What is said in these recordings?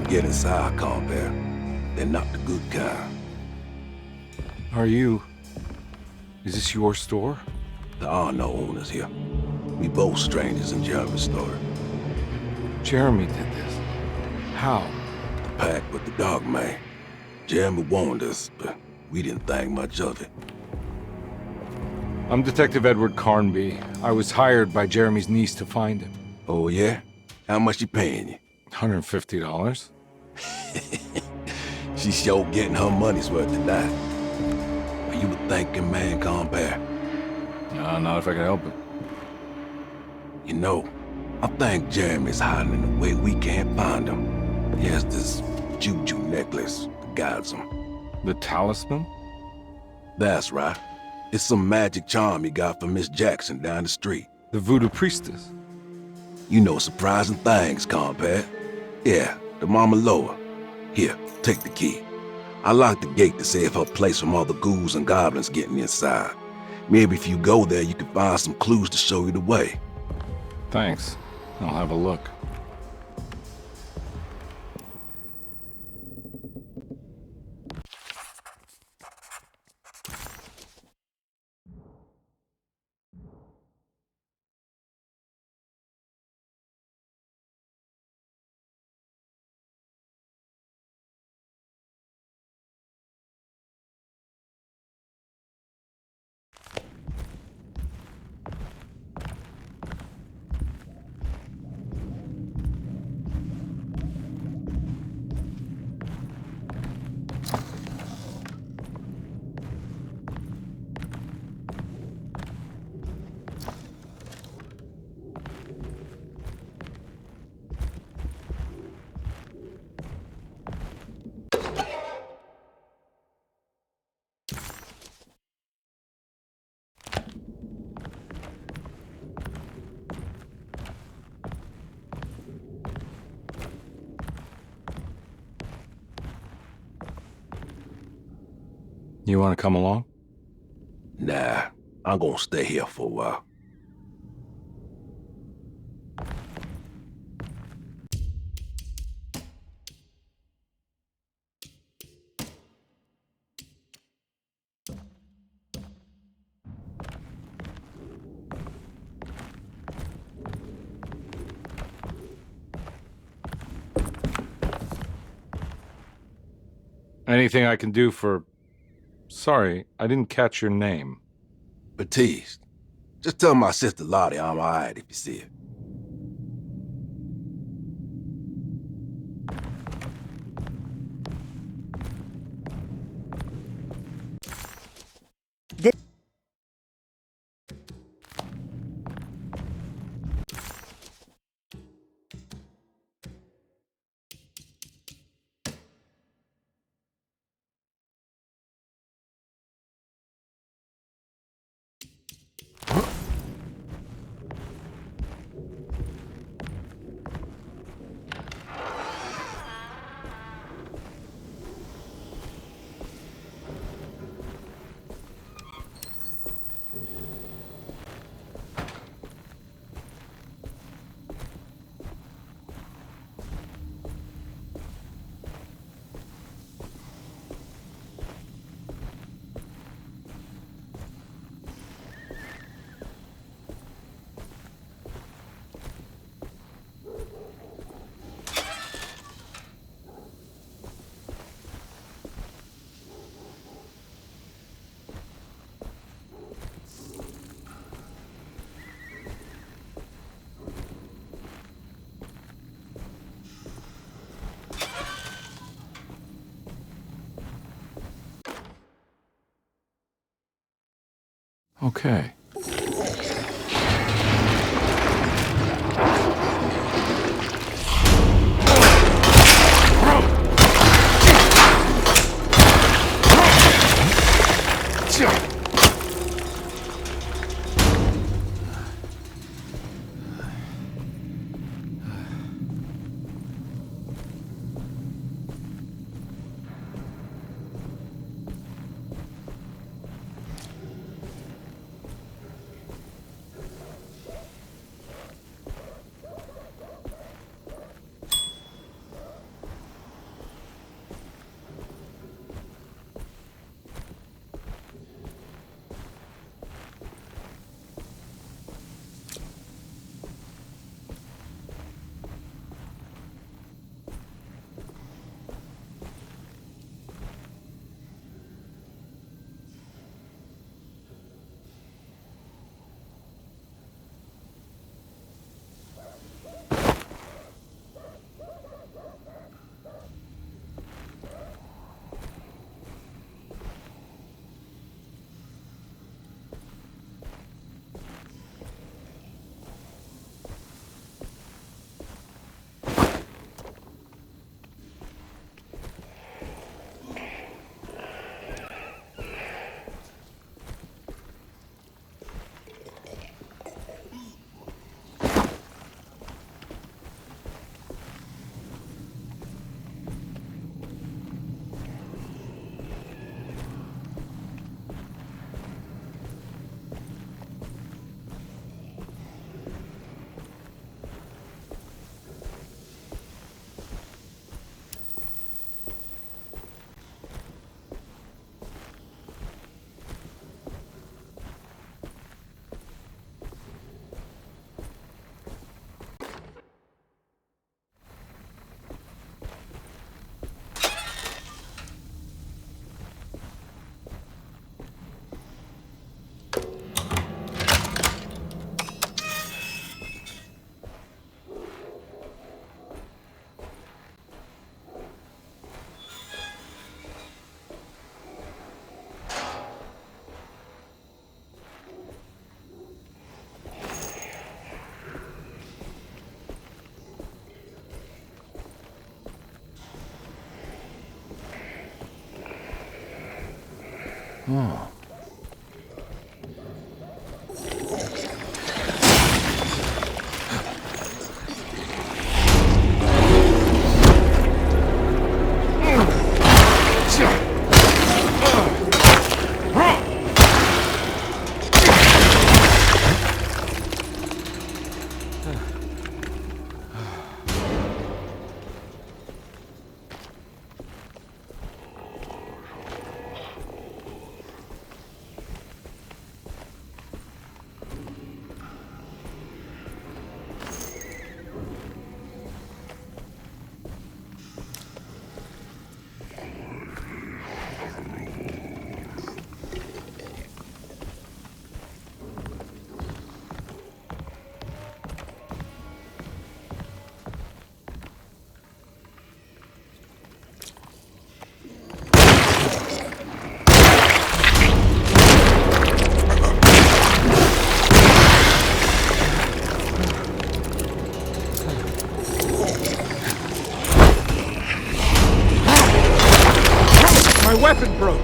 get inside, compare. They're not the good kind. Is this your store? There are no owners here. We both strangers in Jeremy's story. Jeremy did this. How? The pact with the dog man. Jeremy warned us, but we didn't think much of it. I'm Detective Edward Carnby. I was hired by Jeremy's niece to find him. Oh, yeah? How much she paying you? $150. She's sure getting her money's worth tonight. Are you a thinking man, compare? No, not if I can help it. You know, I think Jeremy's hiding in a way we can't find him. He has this juju necklace that guides him. The talisman? That's right. It's some magic charm he got from Miss Jackson down the street. The voodoo priestess? You know surprising things, compare. Yeah, the Mama Loa. Here, take the key. I locked the gate to save her place from all the ghouls and goblins getting inside. Maybe if you go there, you can find some clues to show you the way. Thanks. I'll have a look. You want to come along? Nah, I'm gonna stay here for a while. Anything I can do for... Sorry, I didn't catch your name. Baptiste, just tell my sister Lottie I'm alright if you see her. Okay. Oh. My weapon broke!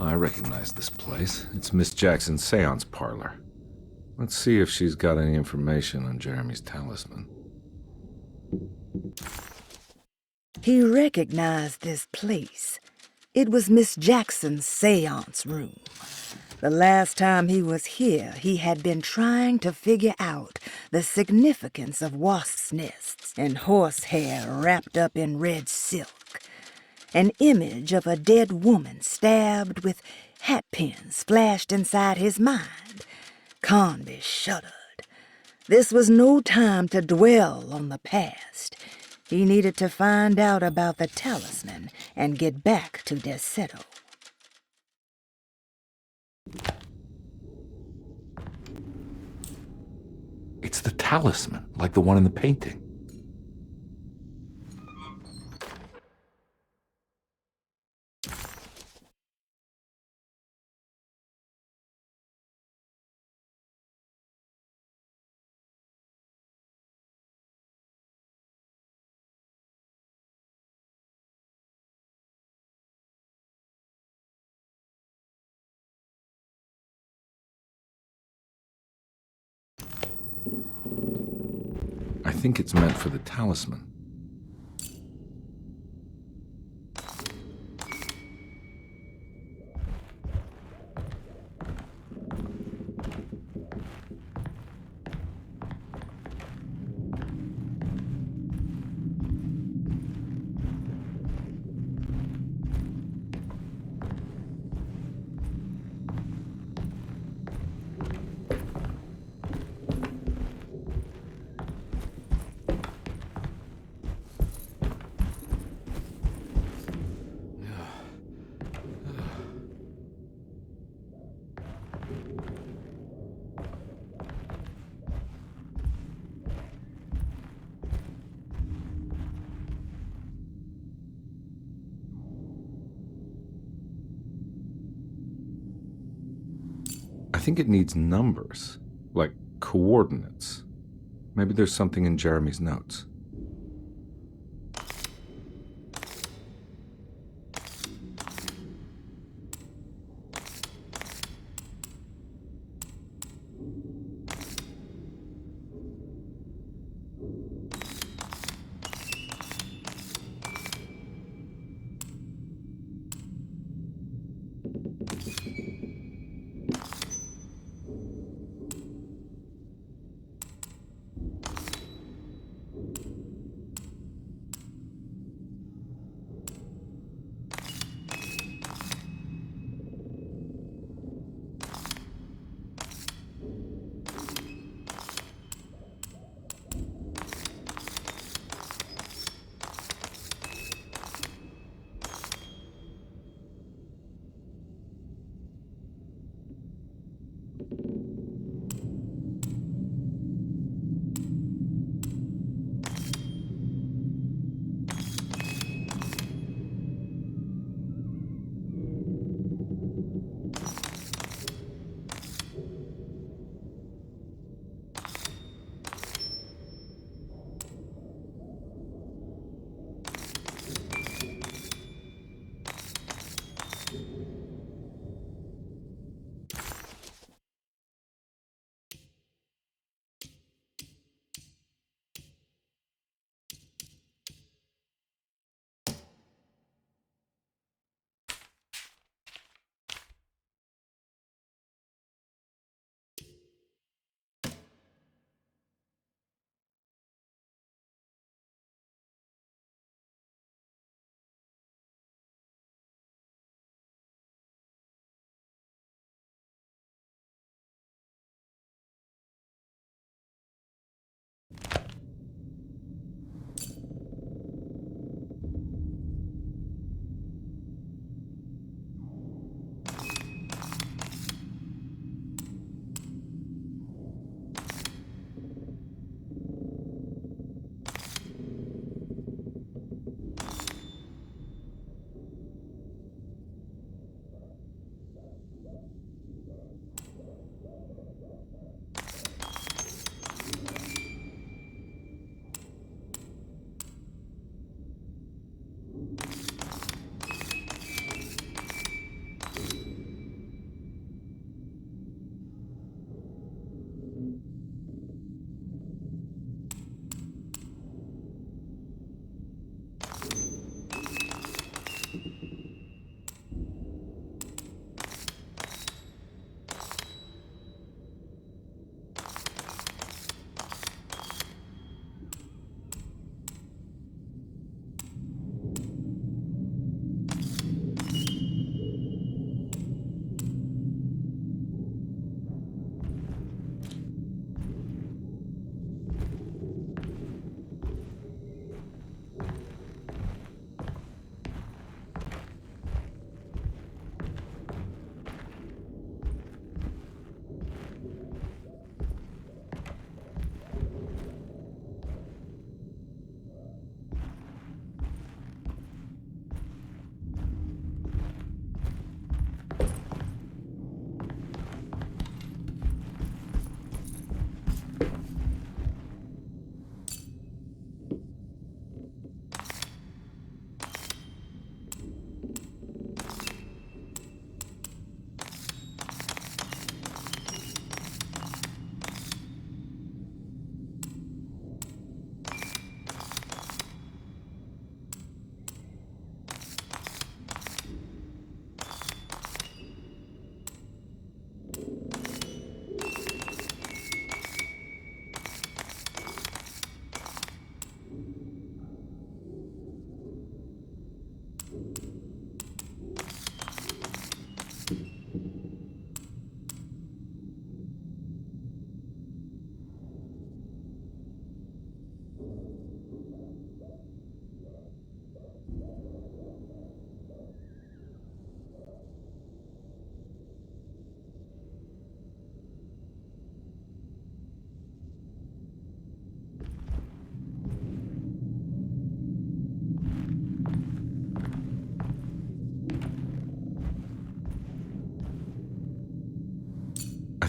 I recognize this place. It's Miss Jackson's seance parlor. Let's see if she's got any information on Jeremy's talisman. He recognized this place. It was Miss Jackson's seance room. The last time he was here, he had been trying to figure out the significance of wasps' nests and horsehair wrapped up in red silk. An image of a dead woman stabbed with hatpins flashed inside his mind. Conby shuddered. This was no time to dwell on the past. He needed to find out about the talisman and get back to Deseto. It's the talisman, like the one in the painting. I think it's meant for the talisman. I think it needs numbers, like coordinates. Maybe there's something in Jeremy's notes.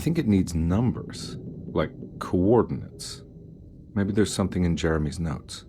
think it needs numbers, like coordinates. Maybe there's something in Jeremy's notes.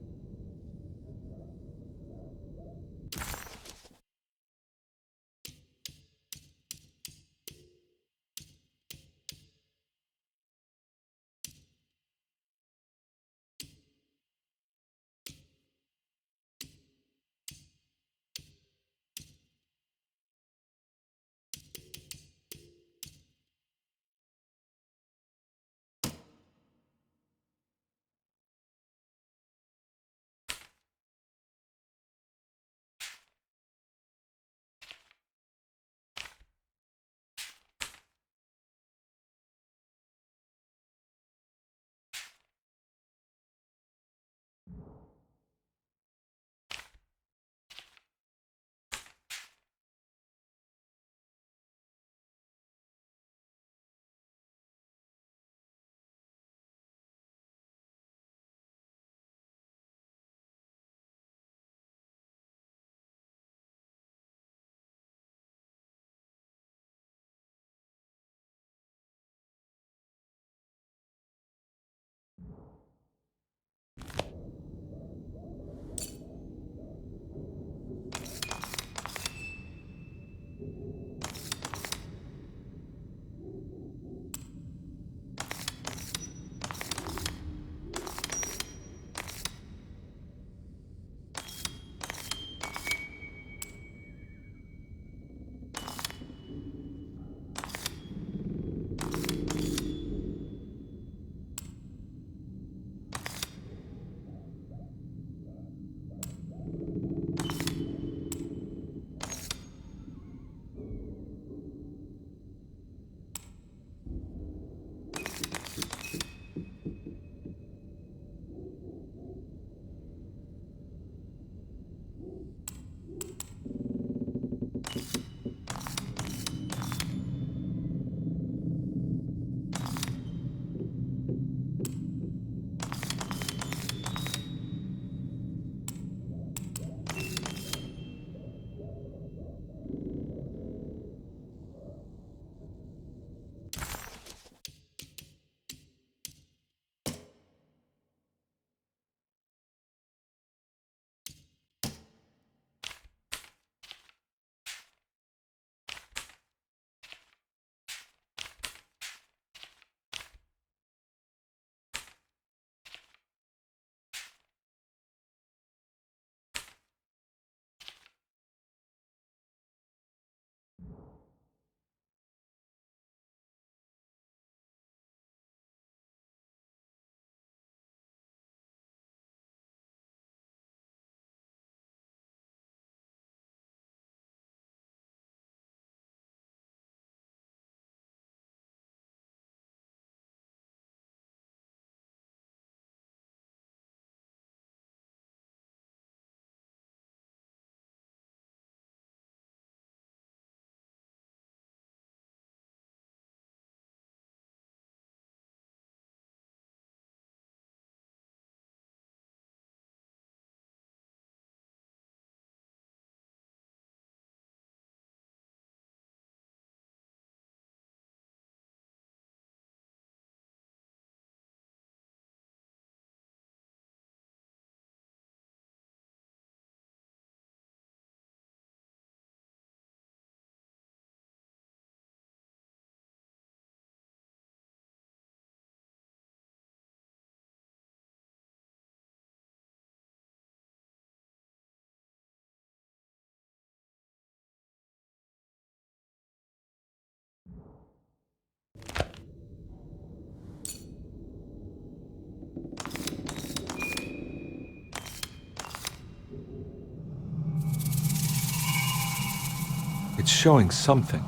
It's showing something.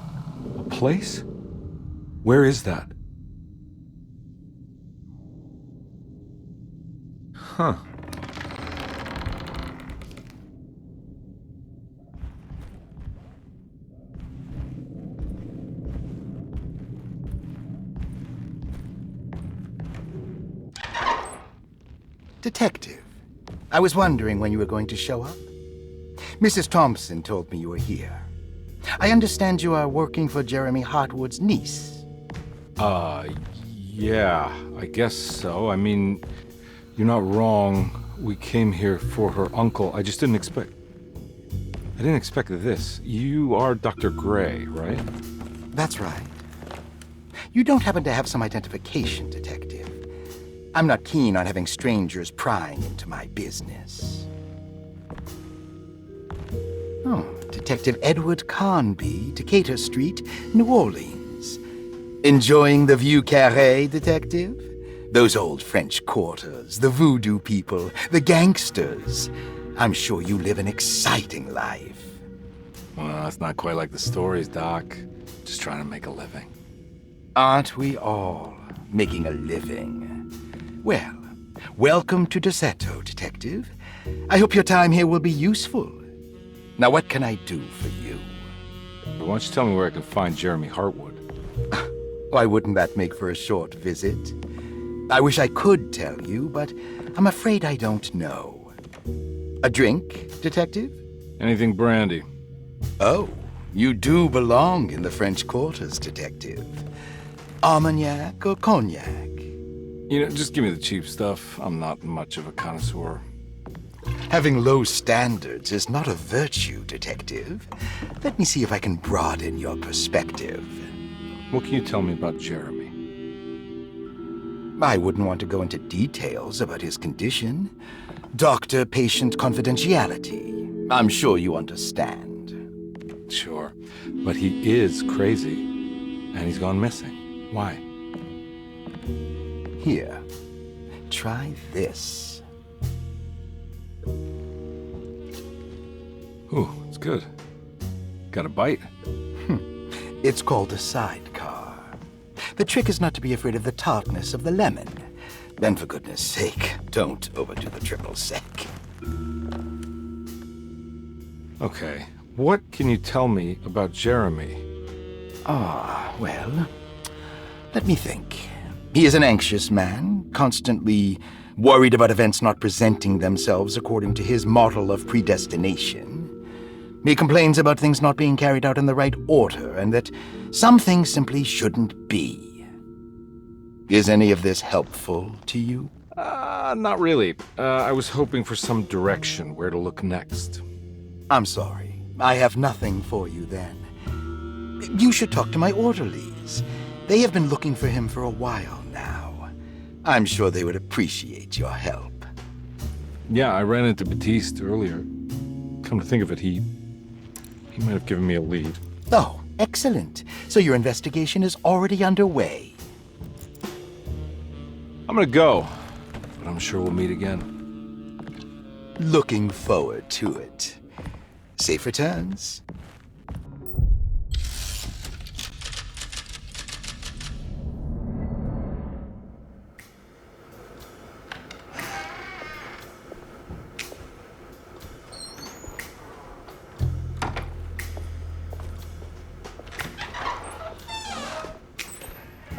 A place? Where is that? Huh. Detective, I was wondering when you were going to show up. Mrs. Thompson told me you were here. I understand you are working for Jeremy Hartwood's niece. Yeah, I guess so. I mean, you're not wrong. We came here for her uncle. I didn't expect this. You are Dr. Gray, right? That's right. You don't happen to have some identification, Detective. I'm not keen on having strangers prying into my business. Oh, Detective Edward Carnby, Decatur Street, New Orleans. Enjoying the Vieux Carré, Detective? Those old French quarters, the voodoo people, the gangsters. I'm sure you live an exciting life. Well, it's not quite like the stories, Doc. Just trying to make a living. Aren't we all making a living? Well, welcome to Deseto, Detective. I hope your time here will be useful. Now, what can I do for you? Why don't you tell me where I can find Jeremy Hartwood? Why wouldn't that make for a short visit? I wish I could tell you, but I'm afraid I don't know. A drink, Detective? Anything brandy. Oh, you do belong in the French quarters, Detective. Armagnac or cognac? You know, just give me the cheap stuff. I'm not much of a connoisseur. Having low standards is not a virtue, Detective. Let me see if I can broaden your perspective. What can you tell me about Jeremy? I wouldn't want to go into details about his condition. Doctor-patient confidentiality. I'm sure you understand. Sure, but he is crazy, and he's gone missing. Why? Here, try this. Ooh, it's good. Got a bite? It's called a sidecar. The trick is not to be afraid of the tartness of the lemon. Then, for goodness sake, don't overdo the triple sec. Okay, what can you tell me about Jeremy? Well, let me think. He is an anxious man, constantly worried about events not presenting themselves according to his model of predestination. He complains about things not being carried out in the right order, and that some things simply shouldn't be. Is any of this helpful to you? Not really. I was hoping for some direction where to look next. I'm sorry. I have nothing for you then. You should talk to my orderlies. They have been looking for him for a while now. I'm sure they would appreciate your help. Yeah, I ran into Batiste earlier. Come to think of it, he might have given me a lead. Oh, excellent. So your investigation is already underway. I'm gonna go, but I'm sure we'll meet again. Looking forward to it. Safe returns.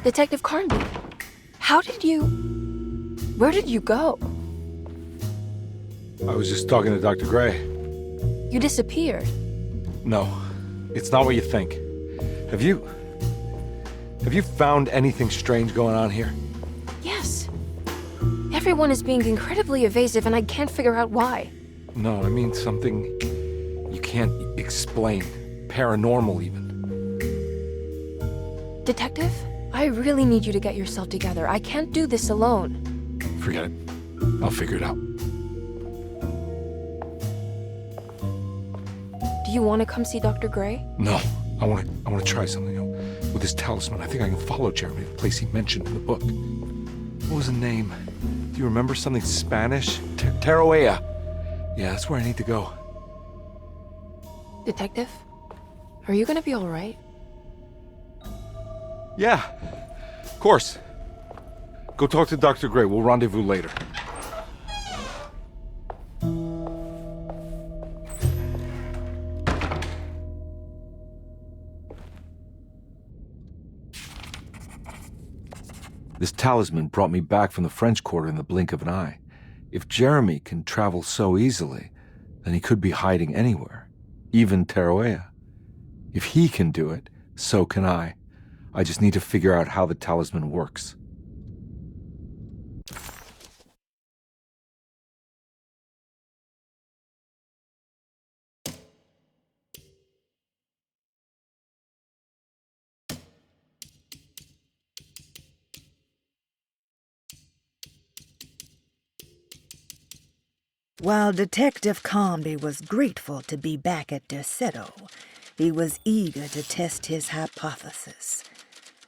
Detective Carnby, where did you go? I was just talking to Dr. Gray. You disappeared. No, it's not what you think. Have you found anything strange going on here? Yes. Everyone is being incredibly evasive and I can't figure out why. No, I mean something you can't explain. Paranormal, even. Detective, I really need you to get yourself together. I can't do this alone. Forget it. I'll figure it out. Do you want to come see Dr. Gray? No, I want to try something. You know, with this talisman, I think I can follow Jeremy to the place he mentioned in the book. What was the name? Do you remember something Spanish? Tarawea. Yeah, that's where I need to go. Detective, are you gonna be all right? Yeah, of course. Go talk to Dr. Gray. We'll rendezvous later. This talisman brought me back from the French Quarter in the blink of an eye. If Jeremy can travel so easily, then he could be hiding anywhere, even Tarawea. If he can do it, so can I. I just need to figure out how the talisman works. While Detective Conby was grateful to be back at Derceto, he was eager to test his hypothesis.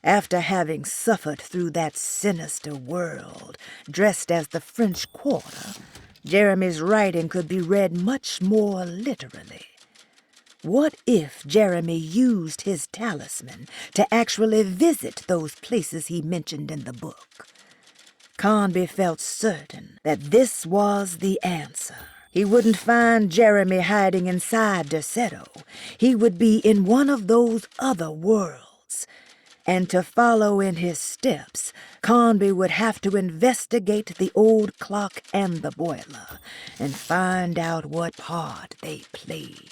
After having suffered through that sinister world, dressed as the French Quarter, Jeremy's writing could be read much more literally. What if Jeremy used his talisman to actually visit those places he mentioned in the book? Conby felt certain that this was the answer. He wouldn't find Jeremy hiding inside Derceto. He would be in one of those other worlds. And to follow in his steps, Conby would have to investigate the old clock and the boiler and find out what part they played.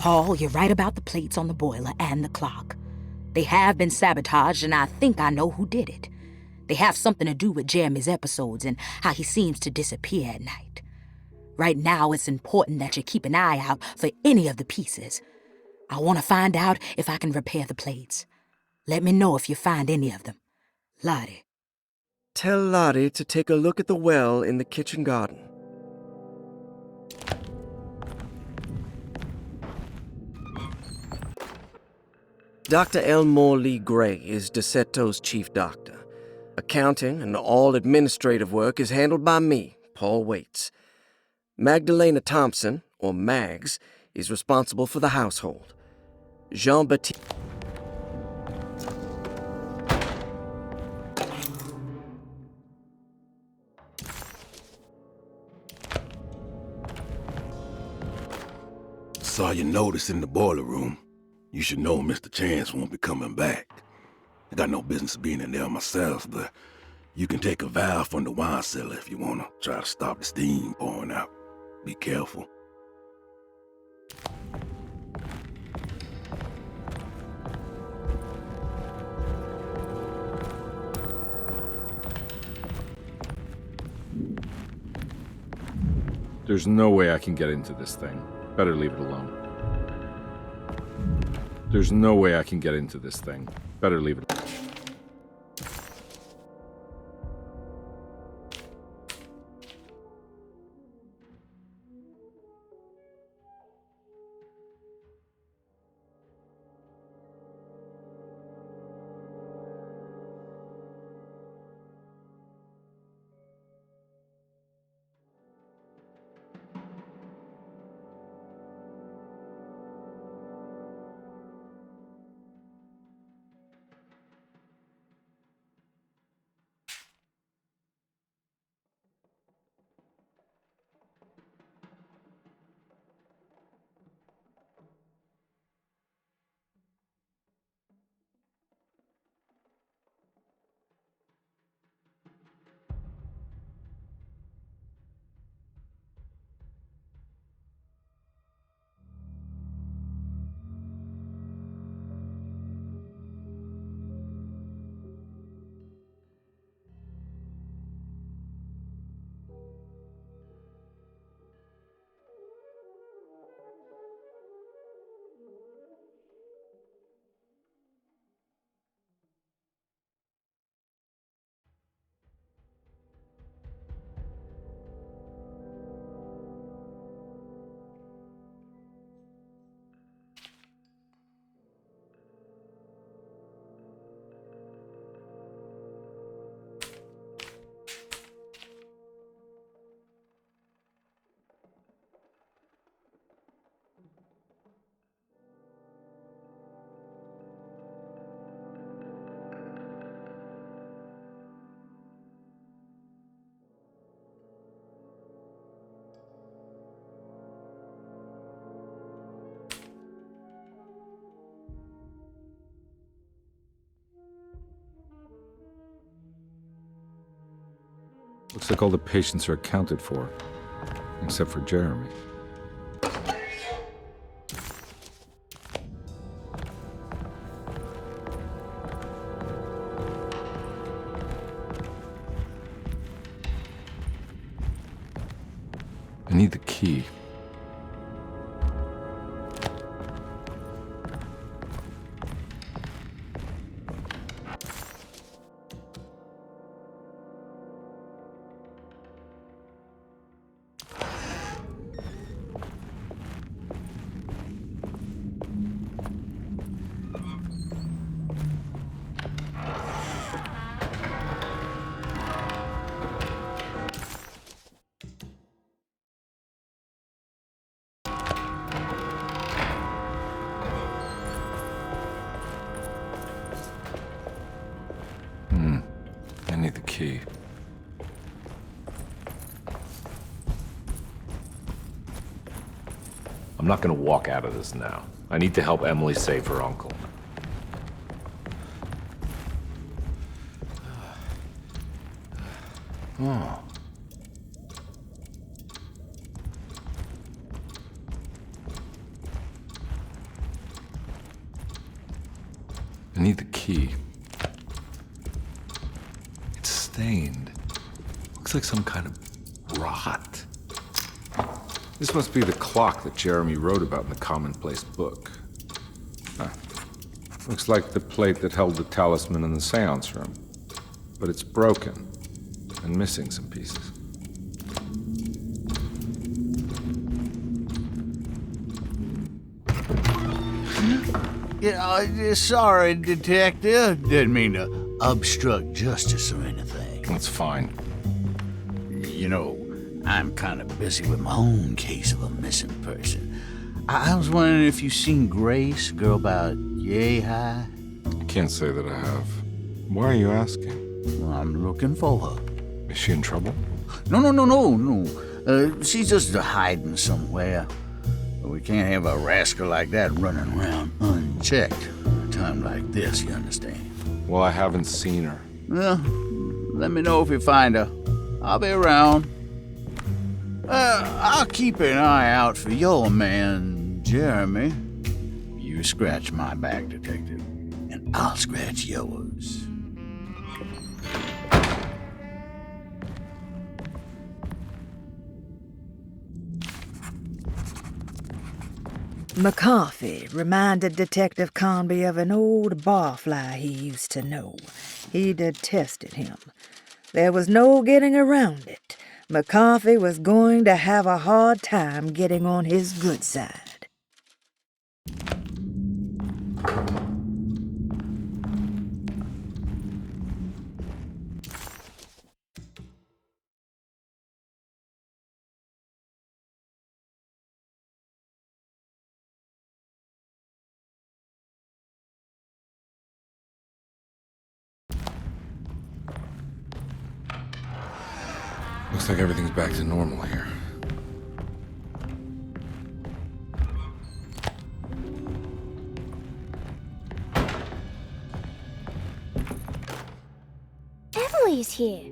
Paul, you're right about the plates on the boiler and the clock. They have been sabotaged, and I think I know who did it. They have something to do with Jeremy's episodes and how he seems to disappear at night. Right now, it's important that you keep an eye out for any of the pieces. I want to find out if I can repair the plates. Let me know if you find any of them. Lottie. Tell Lottie to take a look at the well in the kitchen garden. Dr. Elmore Lee Gray is Deceto's chief doctor. Accounting and all administrative work is handled by me, Paul Waits. Magdalena Thompson, or Mags, is responsible for the household. Jean-Baptiste... Saw your notice in the boiler room. You should know Mr. Chance won't be coming back. I got no business being in there myself, but you can take a valve from the wine cellar if you want to try to stop the steam pouring out. Be careful. There's no way I can get into this thing. Better leave it alone. There's no way I can get into this thing. Better leave it alone. Looks like all the patients are accounted for, except for Jeremy. I need the key. I need the key. I'm not gonna walk out of this now. I need to help Emily save her uncle. Oh. I need the key. It's stained. Looks like some kind of rot. This must be the clock that Jeremy wrote about in the commonplace book. Huh. Looks like the plate that held the talisman in the seance room. But it's broken and missing some pieces. Yeah, sorry, Detective. Didn't mean to obstruct justice or anything. That's fine. You know, I'm kind of busy with my own case of a missing person. I was wondering if you've seen Grace, a girl about yay high. I can't say that I have. Why are you asking? Well, I'm looking for her. Is she in trouble? No. She's just hiding somewhere. We can't have a rascal like that running around unchecked. A time like this, you understand? Well, I haven't seen her. Well, let me know if you find her. I'll be around. I'll keep an eye out for your man, Jeremy. You scratch my back, Detective, and I'll scratch yours. McCarthy reminded Detective Conby of an old barfly he used to know. He detested him. There was no getting around it. McCarthy was going to have a hard time getting on his good side. Looks like everything's back to normal here. Emily's here.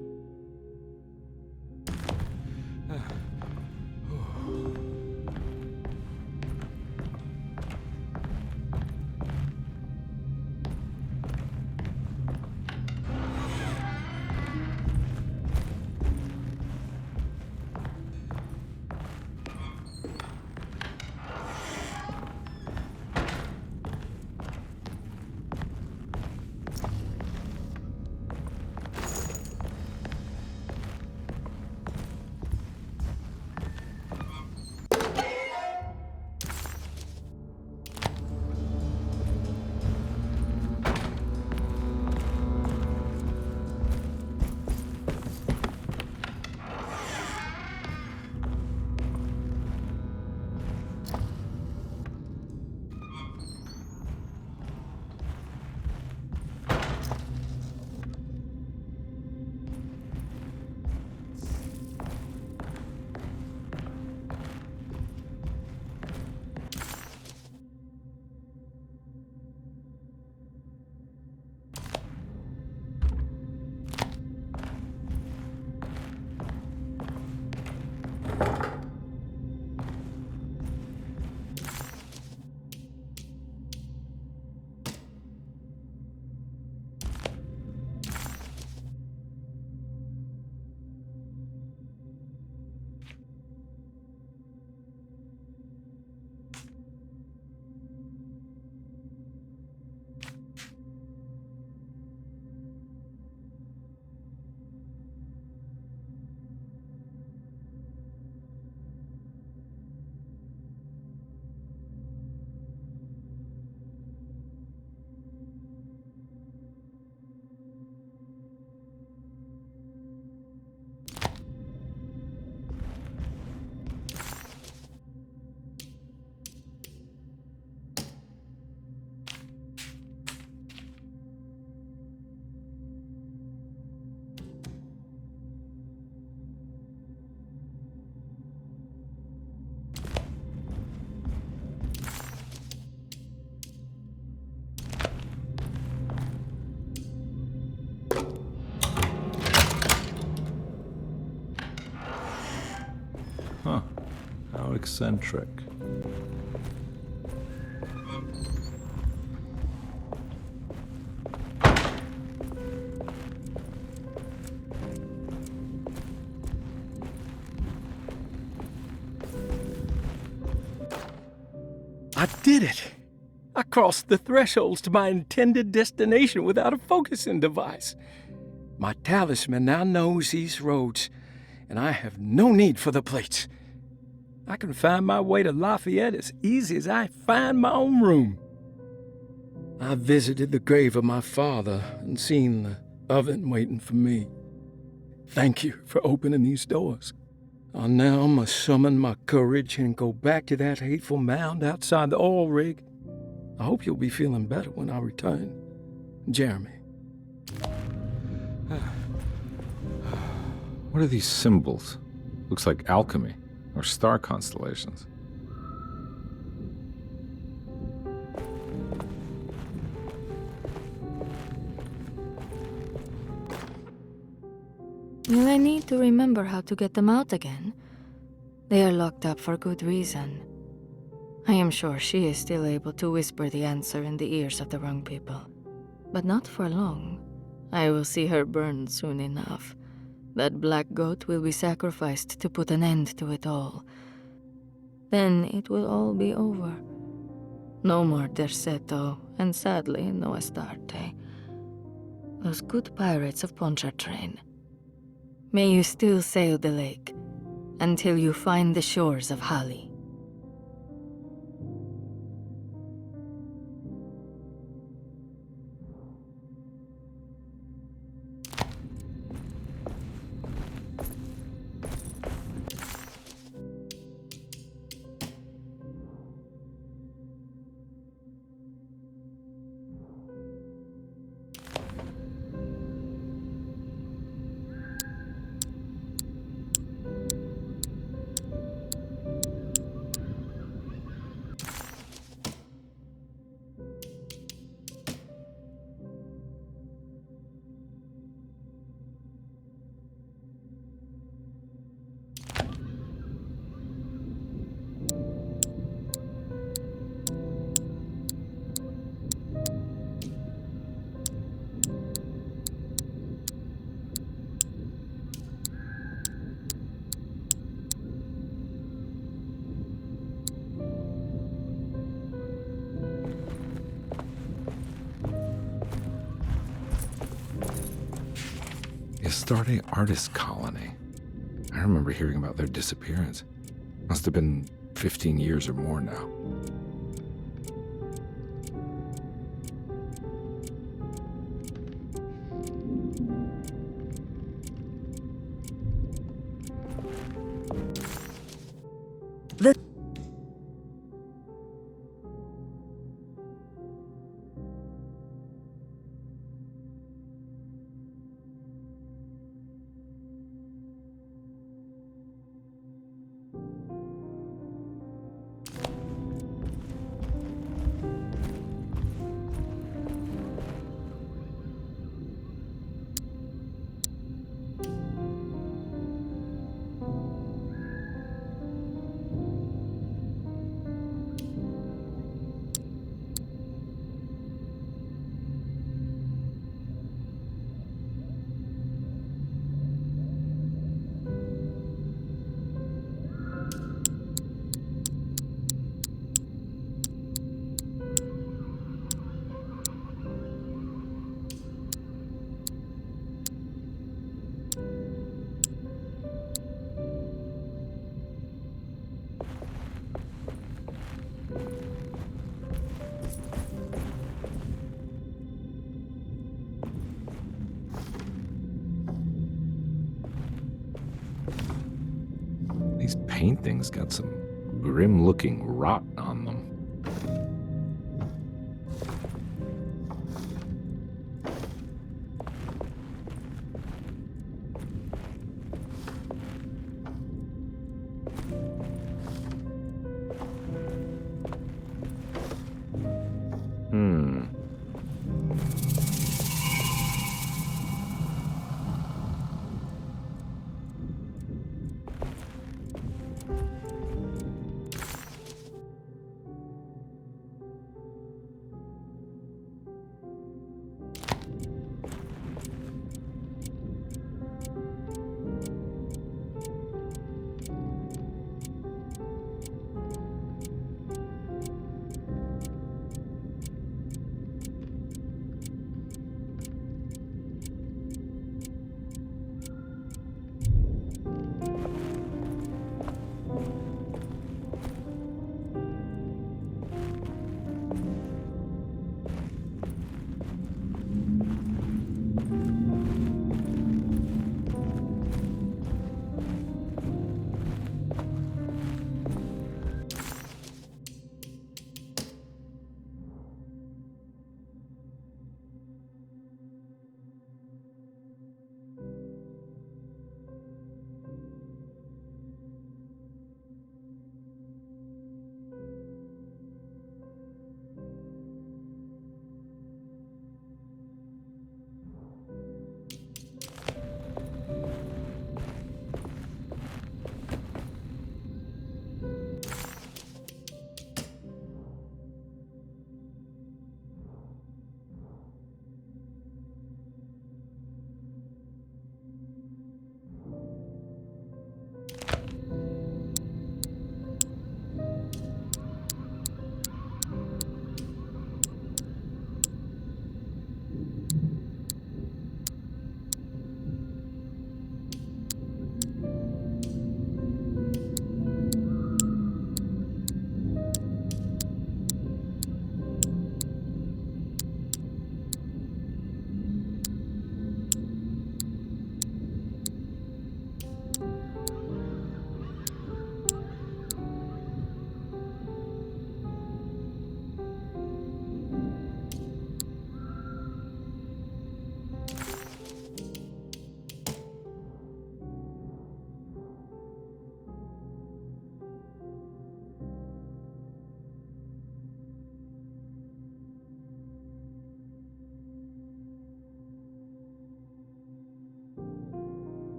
Huh. How eccentric. I did it! I crossed the thresholds to my intended destination without a focusing device. My talisman now knows these roads, and I have no need for the plates. I can find my way to Lafayette as easy as I find my own room. I visited the grave of my father and seen the oven waiting for me. Thank you for opening these doors. I now must summon my courage and go back to that hateful mound outside the oil rig. I hope you'll be feeling better when I return. Jeremy. What are these symbols? Looks like alchemy or star constellations. Will I need to remember how to get them out again? They are locked up for good reason. I am sure she is still able to whisper the answer in the ears of the wrong people. But not for long. I will see her burned soon enough. That black goat will be sacrificed to put an end to it all. Then it will all be over. No more Terceto, and sadly, no Astarte. Those good pirates of Pontchartrain. May you still sail the lake, until you find the shores of Hali. Astarte Artist Colony. I remember hearing about their disappearance. Must have been 15 years or more now. The These paintings got some grim-looking rot on them.